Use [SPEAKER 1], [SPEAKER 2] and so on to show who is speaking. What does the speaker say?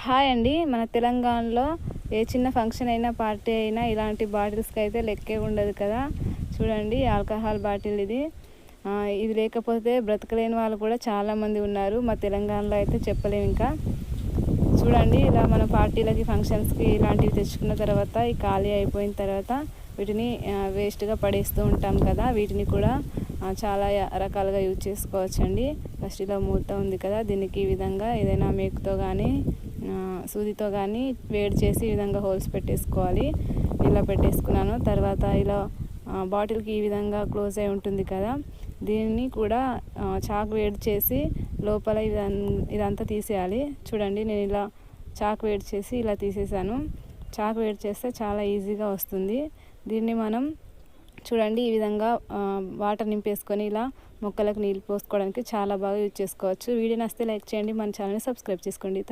[SPEAKER 1] Hi అండి. మన తెలంగాణలో ఏ చిన్న ఫంక్షన్ అయినా, పార్టీ అయినా ఇలాంటి బాటిల్స్‌కి అయితే లెక్కే ఉండదు కదా! చూడండి, ఆల్కహాల్ బాటిల్ ఇది. ఇది లేకపోతే బ్రతకలేని వాళ్ళు కూడా చాలామంది ఉన్నారు. మా తెలంగాణలో అయితే చెప్పలేము ఇంకా. చూడండి, ఇలా మన పార్టీలకి, ఫంక్షన్స్‌కి ఇలాంటివి తెచ్చుకున్న తర్వాత, ఈ ఖాళీ అయిపోయిన తర్వాత వీటిని వేస్ట్‌గా పడేస్తూ ఉంటాం కదా! వీటిని కూడా చాలా రకాలుగా యూజ్ చేసుకోవచ్చండి. ఫస్ట్ ఇలా మూత ఉంది కదా! దీనికి ఈ విధంగా ఏదైనా మేకుతో కానీ, సూదితో కానీ వేడి చేసి ఈ విధంగా హోల్స్ పెట్టేసుకోవాలి. ఇలా పెట్టేసుకున్నాను. తర్వాత ఇలా బాటిల్కి ఈ విధంగా క్లోజ్ అయి ఉంటుంది కదా! దీన్ని కూడా చాకు వేడి చేసి లోపల ఇదంతా తీసేయాలి. చూడండి, నేను ఇలా చాకు వేడి చేసి ఇలా తీసేసాను. చాకు వేడి చేస్తే చాలా ఈజీగా వస్తుంది. దీన్ని మనం చూడండి, ఈ విధంగా వాటర్ నింపేసుకొని ఇలా మొక్కలకు నీళ్ళు పోసుకోవడానికి చాలా బాగా యూజ్ చేసుకోవచ్చు. వీడియో నచ్చితే లైక్ చేయండి, మన ఛానల్ని సబ్స్క్రైబ్ చేసుకోండి.